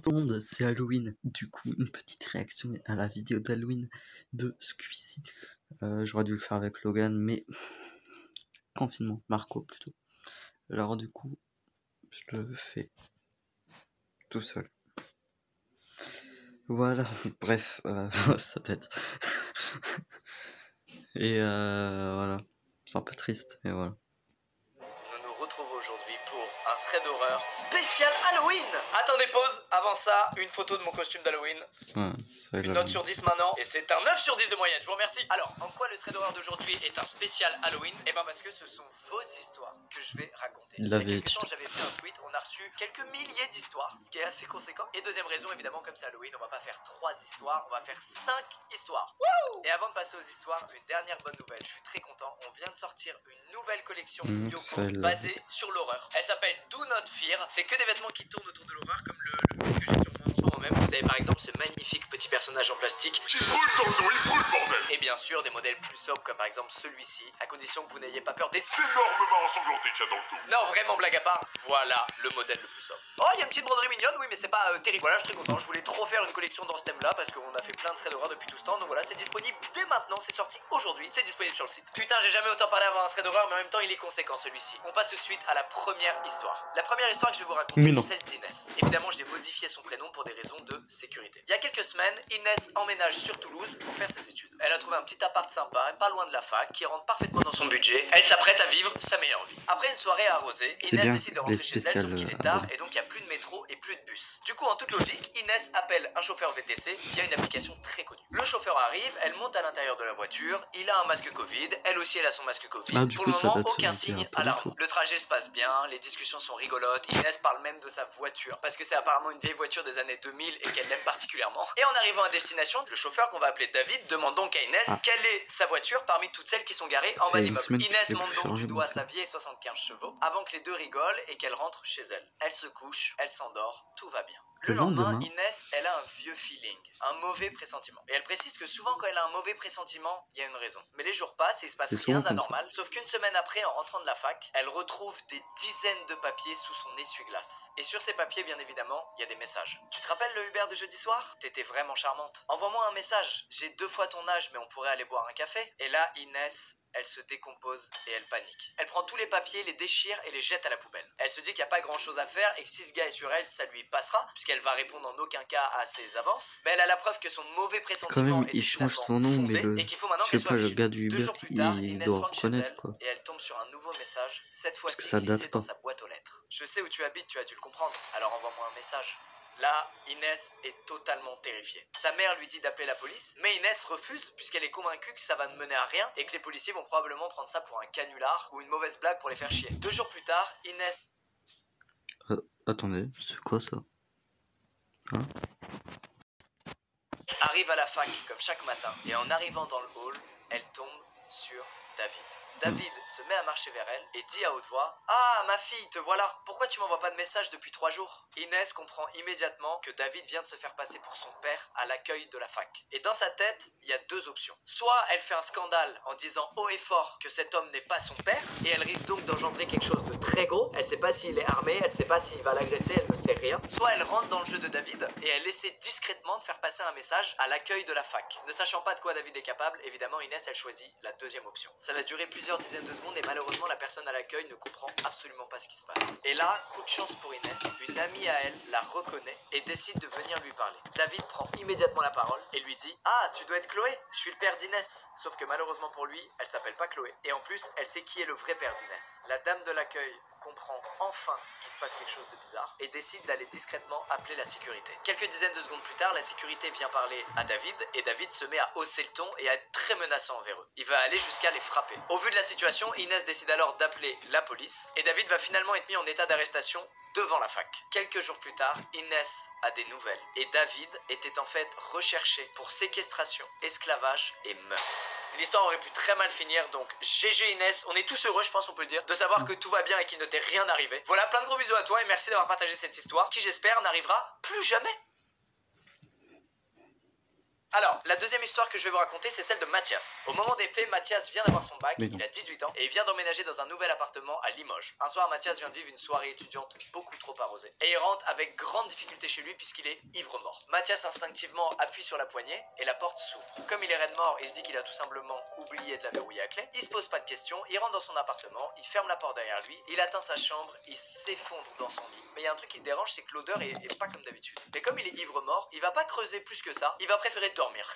Tout le monde, c'est Halloween. Du coup, une petite réaction à la vidéo d'Halloween de Squeezie. J'aurais dû le faire avec Logan, mais confinement, Marco plutôt. Alors du coup, je le fais tout seul. Voilà, bref, sa tête. Et voilà, c'est un peu triste, et voilà. Nous nous retrouvons aujourd'hui pour un thread d'horreur spécial Halloween. Attendez, pause. Avant ça, une photo de mon costume d'Halloween. Ouais, Une note sur 10 maintenant. Et c'est un 9 sur 10 de moyenne, je vous remercie. Alors, en quoi le thread d'horreur d'aujourd'hui est un spécial Halloween? Eh ben parce que ce sont vos histoires que je vais raconter. Il y a quelques temps, j'avais fait un tweet, on a reçu quelques milliers d'histoires, ce qui est assez conséquent. Et deuxième raison, évidemment, comme c'est Halloween, on va pas faire 3 histoires, on va faire 5 histoires. Wouh! Et avant de passer aux histoires, une dernière bonne nouvelle, je suis très content. On vient de sortir une nouvelle collection Yoko basée sur l'horreur. Elle s'appelle Do Not Fear. C'est que des vêtements qui tournent autour de l'horreur, comme le que j'ai sur moi en ce moment même. Vous avez par exemple ce magnifique petit personnage en plastique qui brûle dans le dos, il brûle, bordel. Et bien sûr des modèles plus sobres comme par exemple celui-ci, à condition que vous n'ayez pas peur des énormément ensanglanté qu'il y a dans le dos. Non, vraiment, blague à part, voilà le modèle le plus sobre. Oh, il y a une petite broderie mignonne, oui, mais c'est pas terrible. Voilà, je suis très content. Je voulais trop faire une collection dans ce thème-là parce qu'on a fait plein de threads d'horreur depuis tout ce temps. Donc voilà, c'est disponible dès maintenant. C'est sorti aujourd'hui. C'est disponible sur le site. Putain, j'ai jamais autant parlé avant un thread d'horreur, mais en même temps, il est conséquent celui-ci. On passe tout de suite à la première histoire. La première histoire que je vais vous raconter, c'est celle d'Inès. Évidemment, j'ai modifié son prénom pour des raisons de sécurité. Il y a quelques semaines, Inès emménage sur Toulouse pour faire ses études. Elle a trouvé un petit appart sympa, pas loin de la fac, qui rentre parfaitement dans son budget. Elle s'apprête à vivre sa meilleure vie. Après une soirée arrosée, Inès décide de rentrer chez elle, sauf qu'il est tard et donc il n'y a plus de métro et plus de bus. Du coup, en toute logique, Inès appelle un chauffeur VTC via une application très connue. Le chauffeur arrive, elle monte à l'intérieur de la voiture, il a un masque Covid, elle aussi elle a son masque Covid. Pour le moment, aucun signe alarmant. Le trajet se passe bien, les discussions sont rigolotes, Inès parle même de sa voiture, parce que c'est apparemment une vieille voiture des années 2000 et qu'elle l'aime particulièrement. Et en arrivant à destination, le chauffeur qu'on va appeler David demande donc à Inès quelle est sa voiture parmi toutes celles qui sont garées en bas d'immeuble. Inès monte donc du doigt sa vieille 75 chevaux avant que les deux rigolent et qu'elle rentre chez elle. Elle se couche, elle s'endort, tout va bien. Le lendemain, Inès, elle a un vieux feeling, un mauvais pressentiment. Et elle précise que souvent quand elle a un mauvais pressentiment, il y a une raison. Mais les jours passent et il se passe rien d'anormal, sauf qu'une semaine après, en rentrant de la fac, elle retrouve des dizaines de papiers sous son essuie-glace. Et sur ces papiers, bien évidemment, il y a des messages. Tu te rappelles le Uber de jeudi soir? T'étais vraiment charmante. Envoie-moi un message. J'ai 2 fois ton âge, mais on pourrait aller boire un café. Et là, Inès, elle se décompose et elle panique. Elle prend tous les papiers, les déchire et les jette à la poubelle. Elle se dit qu'il n'y a pas grand chose à faire et que si ce gars est sur elle, ça lui passera, puisqu'elle va répondre en aucun cas à ses avances. Mais elle a la preuve que son mauvais pressentiment est change son nom, mais et qu'il faut maintenant qu'elle soit le gars du Uber, 2 jours plus tard, il Inès doit rentre chez reconnaître elle quoi. et elle tombe sur un nouveau message, cette fois-ci ça glissé date dans pas. sa boîte aux lettres. Je sais où tu habites, tu as dû le comprendre, alors envoie-moi un message. Là, Inès est totalement terrifiée. Sa mère lui dit d'appeler la police, mais Inès refuse puisqu'elle est convaincue que ça va ne mener à rien et que les policiers vont probablement prendre ça pour un canular ou une mauvaise blague pour les faire chier. 2 jours plus tard, Inès... Attendez, c'est quoi ça hein? Arrive à la fac comme chaque matin et en arrivant dans le hall, elle tombe sur David. David se met à marcher vers elle et dit à haute voix: Ah, ma fille, te voilà. Pourquoi tu m'envoies pas de message depuis 3 jours? Inès comprend immédiatement que David vient de se faire passer pour son père à l'accueil de la fac. Et dans sa tête, il y a 2 options. Soit elle fait un scandale en disant haut et fort que cet homme n'est pas son père, et elle risque donc d'engendrer quelque chose de très gros. Elle sait pas s'il est armé, elle sait pas s'il va l'agresser, elle ne sait rien. Soit elle rentre dans le jeu de David et elle essaie discrètement de faire passer un message à l'accueil de la fac. Ne sachant pas de quoi David est capable, évidemment Inès elle choisit la deuxième option. Ça va durer plusieurs dizaines de secondes et malheureusement la personne à l'accueil ne comprend absolument pas ce qui se passe. Et là, coup de chance pour Inès, une amie à elle la reconnaît et décide de venir lui parler. David prend immédiatement la parole et lui dit: Ah, tu dois être Chloé, je suis le père d'Inès. Sauf que malheureusement pour lui, elle s'appelle pas Chloé. Et en plus, elle sait qui est le vrai père d'Inès. La dame de l'accueil comprend enfin qu'il se passe quelque chose de bizarre et décide d'aller discrètement appeler la sécurité. Quelques dizaines de secondes plus tard, la sécurité vient parler à David et David se met à hausser le ton et à être très menaçant envers eux. Il va aller jusqu'à les frapper. Au vu de la situation, Inès décide alors d'appeler la police et David va finalement être mis en état d'arrestation devant la fac. Quelques jours plus tard, Inès a des nouvelles et David était en fait recherché pour séquestration, esclavage et meurtre. L'histoire aurait pu très mal finir, donc GG Inès, on est tous heureux, je pense on peut le dire, de savoir que tout va bien et qu'il ne t'est rien arrivé. Voilà, plein de gros bisous à toi et merci d'avoir partagé cette histoire qui j'espère n'arrivera plus jamais. Alors, la deuxième histoire que je vais vous raconter, c'est celle de Mathias. Au moment des faits, Mathias vient d'avoir son bac, il a 18 ans, et il vient d'emménager dans un nouvel appartement à Limoges. Un soir, Mathias vient de vivre une soirée étudiante beaucoup trop arrosée. Et il rentre avec grande difficulté chez lui puisqu'il est ivre-mort. Mathias instinctivement appuie sur la poignée et la porte s'ouvre. Comme il est raide mort, il se dit qu'il a tout simplement oublié de la verrouiller à clé. Il se pose pas de questions, il rentre dans son appartement, il ferme la porte derrière lui, il atteint sa chambre, il s'effondre dans son lit. Mais il y a un truc qui le dérange, c'est que l'odeur est pas comme d'habitude. Mais comme il est ivre-mort, il va pas creuser plus que ça, il va préférer dormir.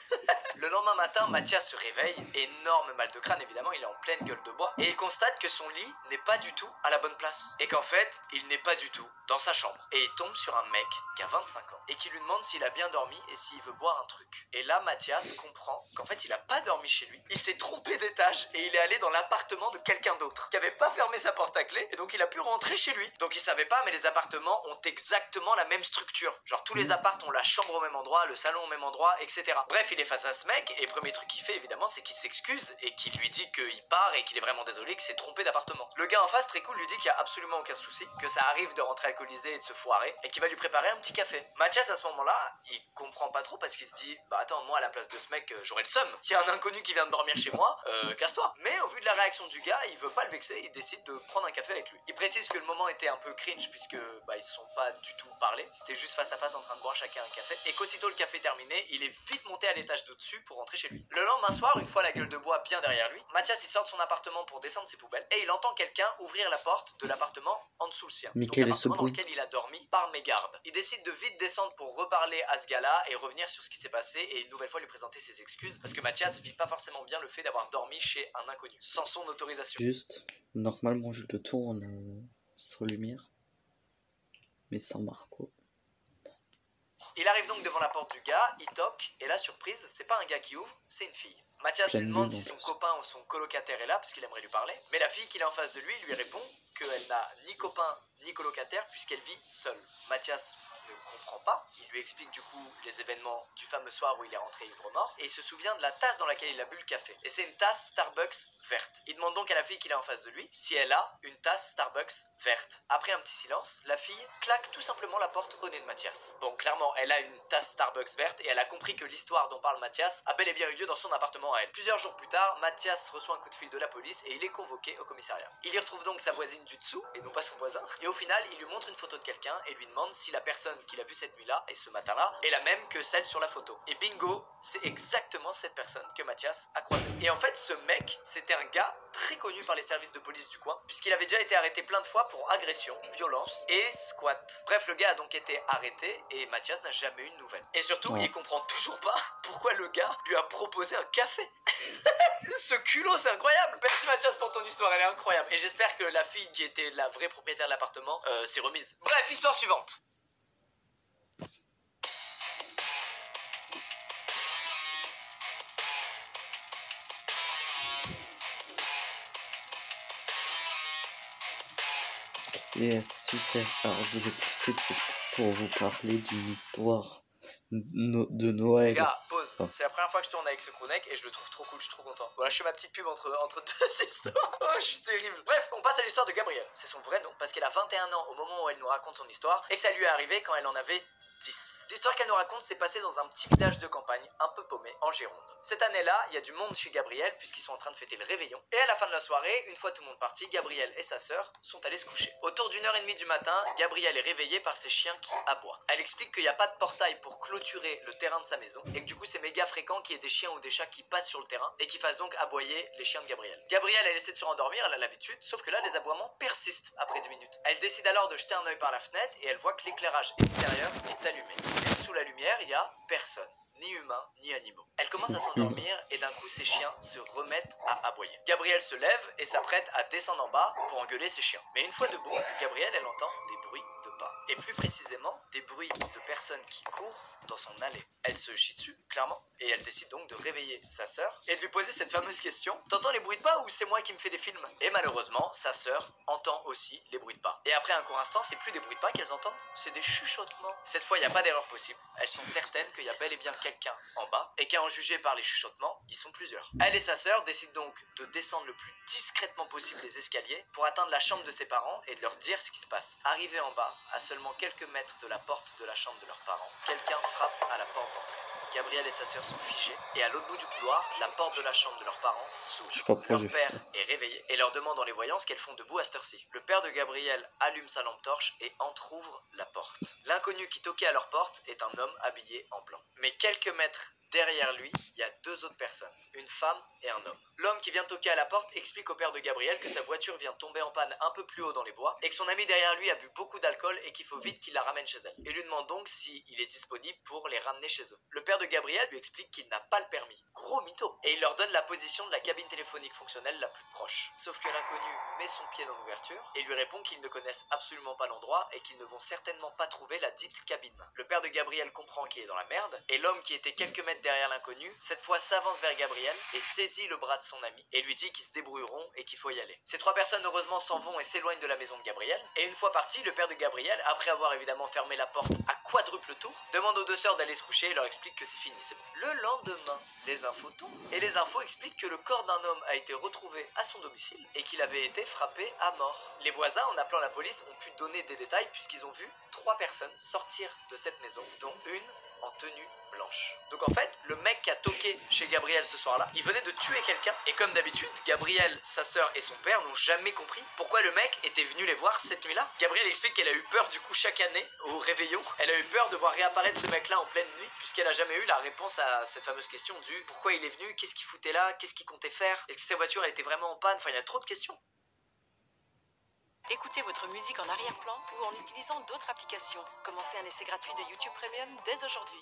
Le lendemain matin, Mathias se réveille, énorme mal de crâne évidemment, il est en pleine gueule de bois, et il constate que son lit n'est pas du tout à la bonne place. Et qu'en fait, il n'est pas du tout dans sa chambre. Et il tombe sur un mec qui a 25 ans, et qui lui demande s'il a bien dormi et s'il veut boire un truc. Et là, Mathias comprend qu'en fait, il a pas dormi chez lui, il s'est trompé d'étage, et il est allé dans l'appartement de quelqu'un d'autre, qui avait pas fermé sa porte à clé, et donc il a pu rentrer chez lui. Donc il savait pas, mais les appartements ont exactement la même structure. Genre tous les appartements ont la chambre au même endroit, le salon au même endroit, etc. Bref, il est face à ce mec, et premier truc qu'il fait évidemment, c'est qu'il s'excuse et qu'il lui dit qu'il part et qu'il est vraiment désolé, qu'il s'est trompé d'appartement. Le gars en face, très cool, lui dit qu'il y a absolument aucun souci, que ça arrive de rentrer alcoolisé et de se foirer, et qu'il va lui préparer un petit café. Mathias à ce moment-là, il comprend pas trop parce qu'il se dit, bah attends, moi à la place de ce mec, j'aurais le seum. Il y a un inconnu qui vient de dormir chez moi, casse-toi. Mais au vu de la réaction du gars, il veut pas le vexer, il décide de prendre un café avec lui. Il précise que le moment était un peu cringe puisque bah ils se sont pas du tout parlé, c'était juste face à face en train de boire chacun un café, et qu'aussitôt le café terminé, il est vite monté à l'étage d'au-dessus pour rentrer chez lui. Le lendemain soir, une fois la gueule de bois bien derrière lui, Mathias il sort de son appartement pour descendre ses poubelles, et il entend quelqu'un ouvrir la porte de l'appartement en dessous le sien. Mais Donc quel est ce l'appartement dans bruit? lequel il a dormi par mégarde. Il décide de vite descendre pour reparler à ce gars-là et revenir sur ce qui s'est passé et une nouvelle fois lui présenter ses excuses parce que Mathias vit pas forcément bien le fait d'avoir dormi chez un inconnu, sans son autorisation. Juste, normalement je le tourne sans lumière, mais sans Marco. Il arrive donc devant la porte du gars, il toque, et là, surprise, c'est pas un gars qui ouvre, c'est une fille. Mathias lui demande si son copain ou son colocataire est là, parce qu'il aimerait lui parler, mais la fille qu'il a en face de lui répond qu'elle n'a ni copain ni colocataire puisqu'elle vit seule. Mathias ne comprend pas, il lui explique du coup les événements du fameux soir où il est rentré ivre-mort, et il se souvient de la tasse dans laquelle il a bu le café, et c'est une tasse Starbucks verte. Il demande donc à la fille qu'il a en face de lui si elle a une tasse Starbucks verte. Après un petit silence, la fille claque tout simplement la porte au nez de Mathias. Bon, clairement, elle a une tasse Starbucks verte, et elle a compris que l'histoire dont parle Mathias a bel et bien eu lieu dans son appartement à elle. Plusieurs jours plus tard, Mathias reçoit un coup de fil de la police, et il est convoqué au commissariat. Il y retrouve donc sa voisine du dessous, et non pas son voisin, et au final, il lui montre une photo de quelqu'un, et lui demande si la personne qu'il a vue cette nuit-là, et ce matin-là, est la même que celle sur la photo. Et bingo, c'est exactement cette personne que Mathias a croisée. Et en fait, ce mec, c'était un gars très connu par les services de police du coin, puisqu'il avait déjà été arrêté plein de fois pour agression, violence et squat. Bref, le gars a donc été arrêté, et Mathias n'a jamais eu de nouvelles. Et surtout, il comprend toujours pas pourquoi le gars lui a proposé un café. Ce culot, c'est incroyable. Merci Mathias pour ton histoire, elle est incroyable. Et j'espère que la fille qui était la vraie propriétaire de l'appartement s'est remise. Bref, histoire suivante. Yes, super. Alors je vous ai posté que c'est pour vous parler d'une histoire de Noël. Gars, pause. C'est la première fois que je tourne avec ce crewneck et je le trouve trop cool, je suis trop content. Voilà, je fais ma petite pub entre deux histoires. Oh, je suis terrible. Bref, on passe à l'histoire de Gabrielle. C'est son vrai nom parce qu'elle a 21 ans au moment où elle nous raconte son histoire et que ça lui est arrivé quand elle en avait 10. L'histoire qu'elle nous raconte s'est passée dans un petit village de campagne un peu paumé en Gironde. Cette année-là, il y a du monde chez Gabrielle puisqu'ils sont en train de fêter le réveillon. Et à la fin de la soirée, une fois tout le monde parti, Gabrielle et sa sœur sont allés se coucher. Autour d'1h30 du matin, Gabrielle est réveillée par ses chiens qui aboient. Elle explique qu'il n'y a pas de portail pour clôturer le terrain de sa maison et que du coup c'est méga fréquent qu'il y ait des chiens ou des chats qui passent sur le terrain et qui fassent donc aboyer les chiens de Gabrielle. Gabrielle, elle essaie de se rendormir, elle a l'habitude, sauf que là les aboiements persistent après 10 minutes. Elle décide alors de jeter un œil par la fenêtre et elle voit que l'éclairage extérieur est allumé. Et sous la lumière, il y a personne. Ni humains, ni animaux. Elle commence à s'endormir et d'un coup ses chiens se remettent à aboyer. Gabrielle se lève et s'apprête à descendre en bas pour engueuler ses chiens. Mais une fois debout, Gabrielle elle entend des bruits de pas. Et plus précisément, des bruits de personnes qui courent dans son allée. Elle se chie dessus, clairement, et elle décide donc de réveiller sa sœur et de lui poser cette fameuse question: t'entends les bruits de pas ou c'est moi qui me fais des films? Et malheureusement, sa sœur entend aussi les bruits de pas. Et après un court instant, c'est plus des bruits de pas qu'elles entendent, c'est des chuchotements. Cette fois, il n'y a pas d'erreur possible. Elles sont certaines qu'il y a bel et bien quelqu'un en bas et qu'à en juger par les chuchotements, ils sont plusieurs. Elle et sa sœur décident donc de descendre le plus discrètement possible les escaliers pour atteindre la chambre de ses parents et de leur dire ce qui se passe. Arrivée en bas, à seulement quelques mètres de la porte de la chambre de leurs parents, quelqu'un frappe à la porte d'entrée. Gabrielle et sa sœur sont figées, et à l'autre bout du couloir, la porte de la chambre de leurs parents s'ouvre. Je sais pas pourquoi j'ai Leur fait père ça. est réveillé et leur demande en les voyant ce qu'elles font debout à cette heure-ci. Le père de Gabrielle allume sa lampe torche et entrouvre la porte. L'inconnu qui toquait à leur porte est un homme habillé en blanc. Mais quelques mètres derrière lui, il y a deux autres personnes, une femme et un homme. L'homme qui vient toquer à la porte explique au père de Gabrielle que sa voiture vient tomber en panne un peu plus haut dans les bois et que son ami derrière lui a bu beaucoup d'alcool et qu'il faut vite qu'il la ramène chez elle. Il lui demande donc s'il est disponible pour les ramener chez eux. Le père de Gabrielle lui explique qu'il n'a pas le permis. Gros mytho. Et il leur donne la position de la cabine téléphonique fonctionnelle la plus proche. Sauf que l'inconnu met son pied dans l'ouverture et lui répond qu'ils ne connaissent absolument pas l'endroit et qu'ils ne vont certainement pas trouver la dite cabine. Le père de Gabrielle comprend qu'il est dans la merde et l'homme qui était quelques mètres derrière l'inconnu, cette fois s'avance vers Gabrielle et saisit le bras de son ami et lui dit qu'ils se débrouilleront et qu'il faut y aller. Ces trois personnes heureusement s'en vont et s'éloignent de la maison de Gabrielle et une fois parti, le père de Gabrielle, après avoir évidemment fermé la porte à quadruple tour, demande aux deux sœurs d'aller se coucher et leur explique que c'est fini, c'est bon. Le lendemain, les infos tombent et les infos expliquent que le corps d'un homme a été retrouvé à son domicile et qu'il avait été frappé à mort. Les voisins, en appelant la police, ont pu donner des détails puisqu'ils ont vu trois personnes sortir de cette maison, dont une en tenue blanche. Donc en fait, le mec qui a toqué chez Gabrielle ce soir-là, il venait de tuer quelqu'un et comme d'habitude, Gabrielle, sa sœur et son père n'ont jamais compris pourquoi le mec était venu les voir cette nuit-là. Gabrielle explique qu'elle a eu peur du coup chaque année au réveillon, elle a eu peur de voir réapparaître ce mec-là en pleine nuit puisqu'elle a jamais eu la réponse à cette fameuse question du pourquoi il est venu, qu'est-ce qu'il foutait là, qu'est-ce qu'il comptait faire, est-ce que sa voiture elle était vraiment en panne, enfin il y a trop de questions. Écoutez votre musique en arrière-plan ou en utilisant d'autres applications. Commencez un essai gratuit de YouTube Premium dès aujourd'hui.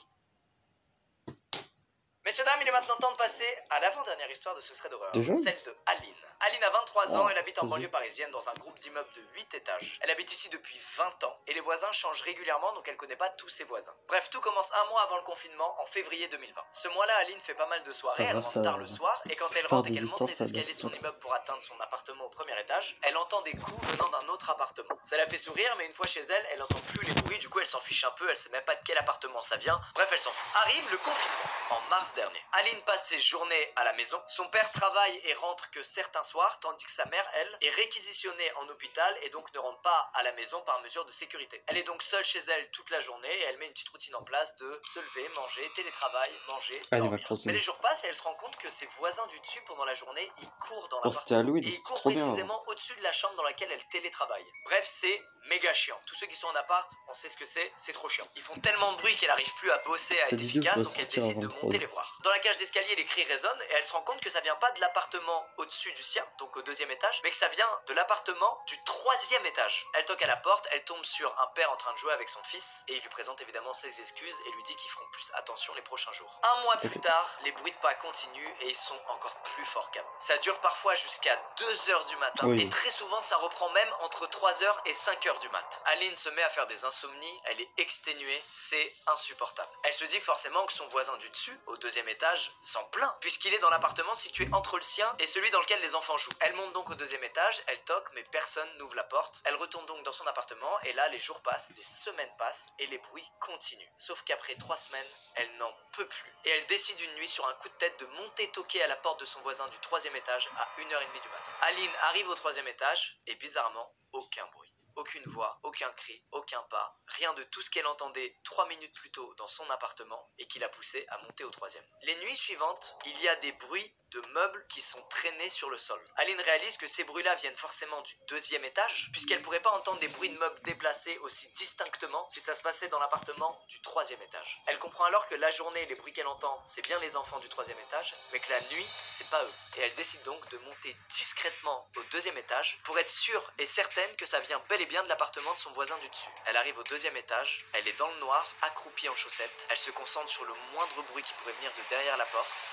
Messieurs, dames, il est maintenant temps de passer à l'avant-dernière histoire de ce thread d'horreur, Déjà celle de Aline. Aline a 23 ans, Oh, elle habite en vas-y. banlieue parisienne dans un groupe d'immeubles de 8 étages. Elle habite ici depuis 20 ans et les voisins changent régulièrement donc elle connaît pas tous ses voisins. Bref, tout commence un mois avant le confinement, en février 2020. Ce mois-là, Aline fait pas mal de soirées, elle rentre tard le soir et quand elle rentre et qu'elle monte les escaliers de son immeuble pour atteindre son appartement au premier étage, elle entend des coups venant d'un autre appartement. Ça la fait sourire mais une fois chez elle, elle entend plus les bruits, du coup elle s'en fiche un peu, elle sait même pas de quel appartement ça vient, bref elle s'en fout. Arrive le confinement, en mars dernier. Aline passe ses journées à la maison, son père travaille et rentre que certains soirs, tandis que sa mère, elle, est réquisitionnée en hôpital et donc ne rentre pas à la maison par mesure de sécurité. Elle est donc seule chez elle toute la journée et elle met une petite routine en place de se lever, manger, télétravail, manger, dormir. Mais les jours passent et elle se rend compte que ses voisins du dessus pendant la journée, ils courent dans c'était l'appartement. Halloween, Et ils c'était courent trop bien. précisément au-dessus de la chambre dans laquelle elle télétravaille. Bref, c'est méga chiant. Tous ceux qui sont en appart, on sait ce que c'est trop chiant. Ils font tellement de bruit qu'elle arrive plus à bosser, à Cette être vidéo efficace, doit donc elle sortir décide de avant monter 3 les voir. Dans la cage d'escalier, les cris résonnent et elle se rend compte que ça vient pas de l'appartement au-dessus du sien, donc au deuxième étage, mais que ça vient de l'appartement du troisième étage. Elle toque à la porte, elle tombe sur un père en train de jouer avec son fils et il lui présente évidemment ses excuses et lui dit qu'ils feront plus attention les prochains jours. Un mois plus tard, les bruits de pas continuent et ils sont encore plus forts qu'avant. Ça dure parfois jusqu'à 2h du matin Oui. et très souvent ça reprend même entre 3h et 5h du mat. Aline se met à faire des insomnies, elle est exténuée, c'est insupportable. Elle se dit forcément que son voisin du dessus, au deuxième étage, s'en plaint, puisqu'il est dans l'appartement situé entre le sien et celui dans lequel les enfants jouent. Elle monte donc au deuxième étage, elle toque, mais personne n'ouvre la porte. Elle retourne donc dans son appartement, et là, les jours passent, les semaines passent, et les bruits continuent. Sauf qu'après 3 semaines, elle n'en peut plus. Et elle décide une nuit, sur un coup de tête, de monter toquer à la porte de son voisin du troisième étage à 1h30 du matin. Aline arrive au troisième étage, et bizarrement, aucun bruit. Aucune voix, aucun cri, aucun pas, rien de tout ce qu'elle entendait 3 minutes plus tôt dans son appartement et qui l'a poussée à monter au troisième. Les nuits suivantes, il y a des bruits de meubles qui sont traînés sur le sol. Aline réalise que ces bruits-là viennent forcément du deuxième étage, puisqu'elle pourrait pas entendre des bruits de meubles déplacés aussi distinctement si ça se passait dans l'appartement du troisième étage. Elle comprend alors que la journée, les bruits qu'elle entend, c'est bien les enfants du troisième étage, mais que la nuit, c'est pas eux. Et elle décide donc de monter discrètement au deuxième étage pour être sûre et certaine que ça vient bel et bien de l'appartement de son voisin du dessus. Elle arrive au deuxième étage, elle est dans le noir, accroupie en chaussettes, elle se concentre sur le moindre bruit qui pourrait venir de derrière la porte,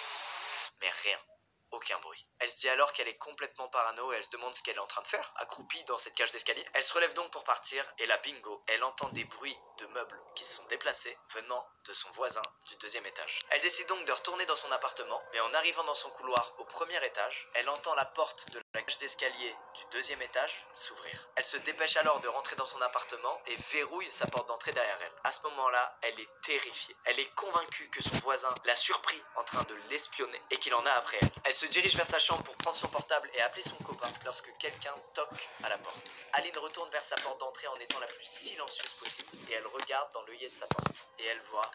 mais rien. Aucun bruit. Elle se dit alors qu'elle est complètement parano et elle se demande ce qu'elle est en train de faire, accroupie dans cette cage d'escalier. Elle se relève donc pour partir et là, bingo, elle entend des bruits de meubles qui se sont déplacés venant de son voisin du deuxième étage. Elle décide donc de retourner dans son appartement, mais en arrivant dans son couloir au premier étage, elle entend la porte de la la cage d'escalier du deuxième étage s'ouvrir. Elle se dépêche alors de rentrer dans son appartement et verrouille sa porte d'entrée derrière elle. À ce moment-là, elle est terrifiée. Elle est convaincue que son voisin l'a surpris en train de l'espionner et qu'il en a après elle. Elle se dirige vers sa chambre pour prendre son portable et appeler son copain lorsque quelqu'un toque à la porte. Aline retourne vers sa porte d'entrée en étant la plus silencieuse possible et elle regarde dans l'œillet de sa porte. Et elle voit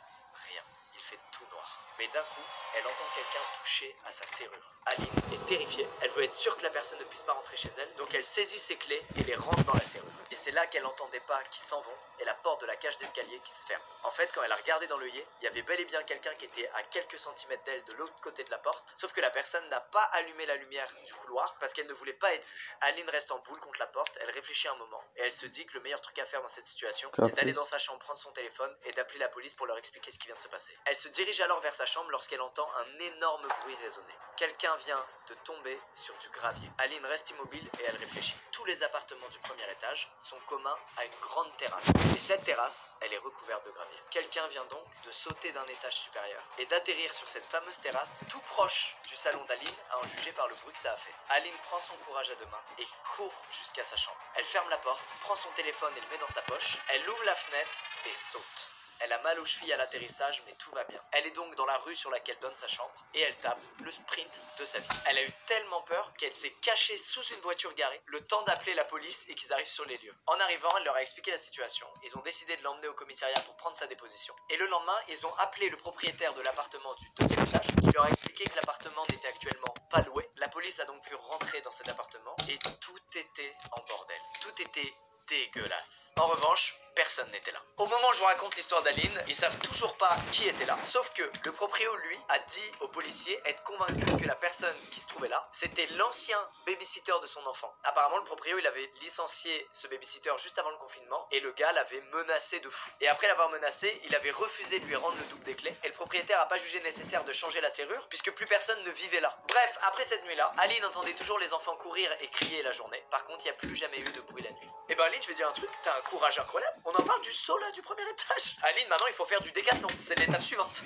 rien. Il fait tout noir. Mais d'un coup, elle entend quelqu'un toucher à sa serrure. Aline est terrifiée. Elle veut être sûre que la personne ne puisse pas rentrer chez elle. Donc elle saisit ses clés et les rentre dans la serrure. Et c'est là qu'elle entend des pas qui s'en vont et la porte de la cage d'escalier qui se ferme. En fait, quand elle a regardé dans l'œillet, il y avait bel et bien quelqu'un qui était à quelques centimètres d'elle de l'autre côté de la porte. Sauf que la personne n'a pas allumé la lumière du couloir parce qu'elle ne voulait pas être vue. Aline reste en boule contre la porte. Elle réfléchit un moment et elle se dit que le meilleur truc à faire dans cette situation, c'est d'aller dans sa chambre prendre son téléphone et d'appeler la police pour leur expliquer ce qui vient de se passer. Elle se dirige alors vers sa chambre lorsqu'elle entend un énorme bruit résonner. Quelqu'un vient de tomber sur du gravier. Aline reste immobile et elle réfléchit. Tous les appartements du premier étage sont communs à une grande terrasse. Et cette terrasse, elle est recouverte de gravier. Quelqu'un vient donc de sauter d'un étage supérieur et d'atterrir sur cette fameuse terrasse tout proche du salon d'Aline, à en juger par le bruit que ça a fait. Aline prend son courage à deux mains et court jusqu'à sa chambre. Elle ferme la porte, prend son téléphone et le met dans sa poche. Elle ouvre la fenêtre et saute. Elle a mal aux chevilles à l'atterrissage, mais tout va bien. Elle est donc dans la rue sur laquelle donne sa chambre et elle tape le sprint de sa vie. Elle a eu tellement peur qu'elle s'est cachée sous une voiture garée, le temps d'appeler la police et qu'ils arrivent sur les lieux. En arrivant, elle leur a expliqué la situation. Ils ont décidé de l'emmener au commissariat pour prendre sa déposition. Et le lendemain, ils ont appelé le propriétaire de l'appartement du deuxième étage qui leur a expliqué que l'appartement n'était actuellement pas loué. La police a donc pu rentrer dans cet appartement et tout était en bordel. Tout était dégueulasse. En revanche, personne n'était là. Au moment où je vous raconte l'histoire d'Aline, ils savent toujours pas qui était là. Sauf que le proprio, lui, a dit aux policiers être convaincu que la personne qui se trouvait là, c'était l'ancien babysitter de son enfant. Apparemment, le proprio, il avait licencié ce babysitter juste avant le confinement et le gars l'avait menacé de fou. Et après l'avoir menacé, il avait refusé de lui rendre le double des clés et le propriétaire a pas jugé nécessaire de changer la serrure puisque plus personne ne vivait là. Bref, après cette nuit-là, Aline entendait toujours les enfants courir et crier la journée. Par contre, il n'y a plus jamais eu de bruit la nuit. Et ben Aline, je vais dire un truc, t'as un courage incroyable. On en parle du saut là du premier étage. Aline, maintenant il faut faire du décathlon. C'est l'étape suivante.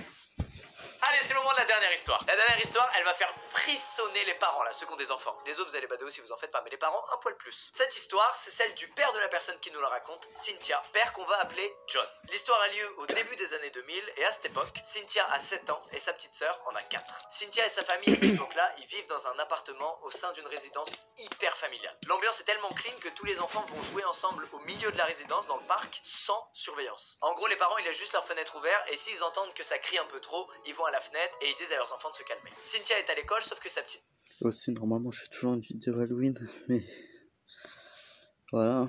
Allez, c'est le moment de la dernière histoire. La dernière histoire, elle va faire frissonner les parents là, ceux qui ont des enfants. Les autres, vous allez bader aussi, vous en faites pas, mais les parents, un poil plus. Cette histoire, c'est celle du père de la personne qui nous la raconte, Cynthia, père qu'on va appeler John. L'histoire a lieu au début des années 2000 et à cette époque, Cynthia a 7 ans et sa petite sœur en a 4. Cynthia et sa famille à cette époque-là, ils vivent dans un appartement au sein d'une résidence hyper familiale. L'ambiance est tellement clean que tous les enfants vont jouer ensemble au milieu de la résidence dans le parc sans surveillance. En gros, les parents, ils laissent juste leur fenêtre ouverte et s'ils entendent que ça crie un peu trop, ils vont à la fenêtre et ils disent à leurs enfants de se calmer. Cynthia est à l'école, sauf que sa petite... Aussi, normalement, je fais toujours une vidéo Halloween, mais voilà.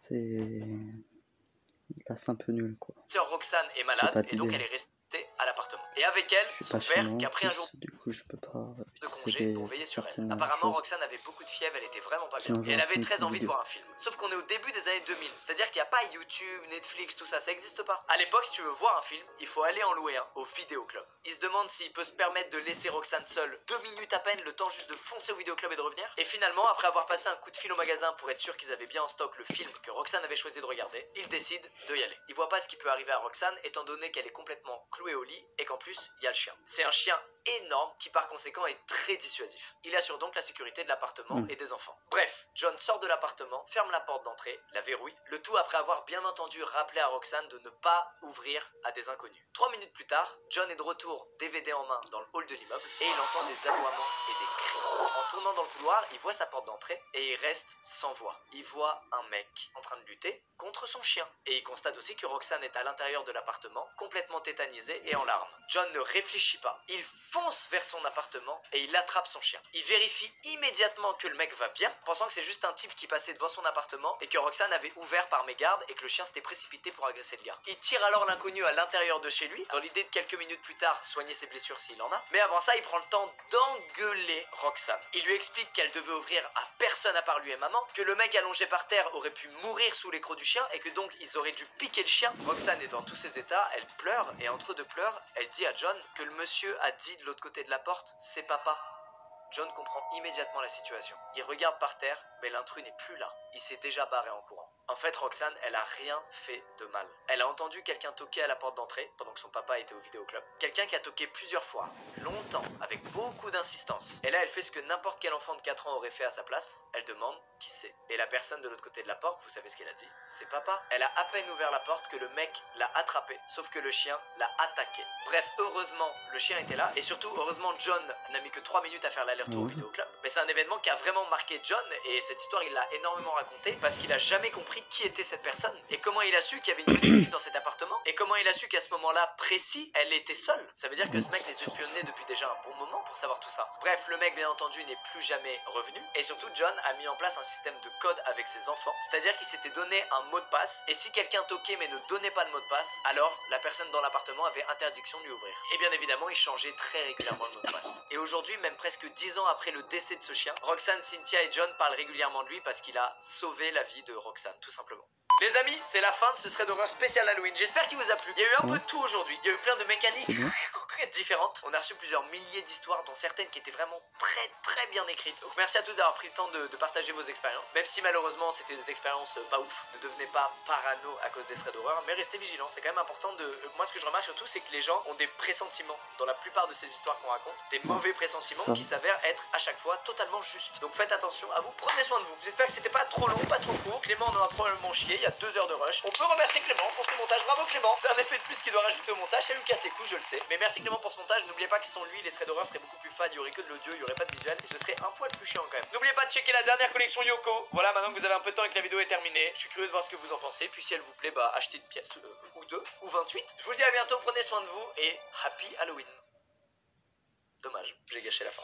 Là, c'est un peu nul, quoi. Sœur Roxane est malade et donc elle est restée à l'appartement. Et avec elle, son père qui a pris un jour du coup, je peux pas de congé pour veiller sur elle. Apparemment, Roxane avait beaucoup de fièvre, elle était vraiment pas bien. Et elle avait très envie de voir un film. Sauf qu'on est au début des années 2000, c'est-à-dire qu'il n'y a pas YouTube, Netflix, tout ça, ça existe pas. À l'époque, si tu veux voir un film, il faut aller en louer un au vidéoclub. Il se demande s'il peut se permettre de laisser Roxane seule 2 minutes à peine, le temps juste de foncer au vidéoclub et de revenir. Et finalement, après avoir passé un coup de fil au magasin pour être sûr qu'ils avaient bien en stock le film que Roxane avait choisi de regarder, il décide de y aller. Il voit pas ce qui peut arriver à Roxane étant donné qu'elle est complètement clouée au lit et qu'en plus, il y a le chien. C'est un chien énorme qui par conséquent est très dissuasif. Il assure donc la sécurité de l'appartement et des enfants. Bref, John sort de l'appartement, ferme la porte d'entrée, la verrouille, le tout après avoir bien entendu rappelé à Roxane de ne pas ouvrir à des inconnus. 3 minutes plus tard, John est de retour, DVD en main, dans le hall de l'immeuble et il entend des aboiements et des cris. En tournant dans le couloir, il voit sa porte d'entrée et il reste sans voix. Il voit un mec en train de lutter contre son chien. Et il constate aussi que Roxane est à l'intérieur de l'appartement, complètement tétanisée et en larmes. John ne réfléchit pas. Il fonce vers son appartement et il attrape son chien. Il vérifie immédiatement que le mec va bien, pensant que c'est juste un type qui passait devant son appartement et que Roxane avait ouvert par mégarde et que le chien s'était précipité pour agresser le gars. Il tire alors l'inconnu à l'intérieur de chez lui, dans l'idée de quelques minutes plus tard soigner ses blessures s'il en a. Mais avant ça, il prend le temps d'engueuler Roxane. Il lui explique qu'elle devait ouvrir à personne à part lui et maman, que le mec allongé par terre aurait pu mourir sous les crocs du chien et que donc ils auraient dû piquer le chien. Roxane est dans tous ses états, elle pleure et entre deux pleurs, elle dit à John que le monsieur a dit de l'autre côté de la porte « c'est papa ». John comprend immédiatement la situation. Il regarde par terre, mais l'intrus n'est plus là. Il s'est déjà barré en courant. En fait, Roxane, elle a rien fait de mal. Elle a entendu quelqu'un toquer à la porte d'entrée pendant que son papa était au vidéoclub. Quelqu'un qui a toqué plusieurs fois, longtemps, avec beaucoup d'insistance. Et là, elle fait ce que n'importe quel enfant de 4 ans aurait fait à sa place. Elle demande qui c'est. Et la personne de l'autre côté de la porte, vous savez ce qu'elle a dit? C'est papa. Elle a à peine ouvert la porte que le mec l'a attrapé, sauf que le chien l'a attaqué. Bref, heureusement, le chien était là. Et surtout, heureusement, John n'a mis que 3 minutes à faire l'aller-retour au vidéoclub. Mais c'est un événement qui a vraiment marqué John. Et cette histoire, il l'a énormément racontée parce qu'il a jamais compris qui était cette personne. Et comment il a su qu'il y avait une petite fille dans cet appartement. Et comment il a su qu'à ce moment-là précis, elle était seule. Ça veut dire que ce mec les espionnait depuis déjà un bon moment pour savoir tout ça. Bref, le mec, bien entendu, n'est plus jamais revenu. Et surtout, John a mis en place un système de code avec ses enfants. C'est-à-dire qu'il s'était donné un mot de passe. Et si quelqu'un toquait mais ne donnait pas le mot de passe, alors la personne dans l'appartement avait interdiction de lui ouvrir. Et bien évidemment, il changeait très régulièrement le mot de passe. Et aujourd'hui, même presque 10 ans après le décès de ce chien, Roxane, Cynthia et John parlent régulièrement de lui parce qu'il a sauvé la vie de Roxane, tout simplement. Les amis, c'est la fin de ce thread d'horreur spécial Halloween. J'espère qu'il vous a plu. Il y a eu un peu de tout aujourd'hui. Il y a eu plein de mécaniques différentes. On a reçu plusieurs milliers d'histoires, dont certaines qui étaient vraiment très bien écrites. Donc merci à tous d'avoir pris le temps de partager vos expériences. Même si malheureusement c'était des expériences pas ouf. Ne devenez pas parano à cause des threads d'horreur, mais restez vigilants. C'est quand même important de... Moi ce que je remarque surtout, c'est que les gens ont des pressentiments dans la plupart de ces histoires qu'on raconte. Des mauvais pressentiments qui s'avèrent être à chaque fois totalement justes. Donc faites attention à vous. Prenez soin de vous. J'espère que c'était pas trop long, pas trop court. Clément en aura probablement chié. Il y a 2 heures de rush. On peut remercier Clément pour son montage. Bravo Clément. C'est un effet de plus qu'il doit rajouter au montage. Ça lui casse les couilles, je le sais. Mais merci Clément pour ce montage. N'oubliez pas que sans lui, les threads d'horreur seraient beaucoup plus fun. Il y aurait que de l'audio, il y aurait pas de visuel. Et ce serait un poil plus chiant quand même. N'oubliez pas de checker la dernière collection Yoko. Voilà, maintenant que vous avez un peu de temps et que la vidéo est terminée. Je suis curieux de voir ce que vous en pensez. Puis si elle vous plaît, bah achetez une pièce ou 2 ou 28. Je vous dis à bientôt. Prenez soin de vous et happy Halloween. Dommage, j'ai gâché la fin.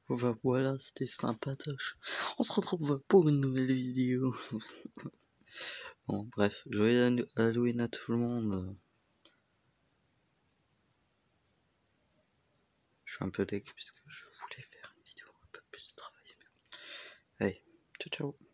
Voilà, c'était sympatoche. On se retrouve pour une nouvelle vidéo. Bon, bref, joyeux Halloween à tout le monde. Je suis un peu deg puisque je voulais faire une vidéo un peu plus travaillée. Allez, ciao ciao.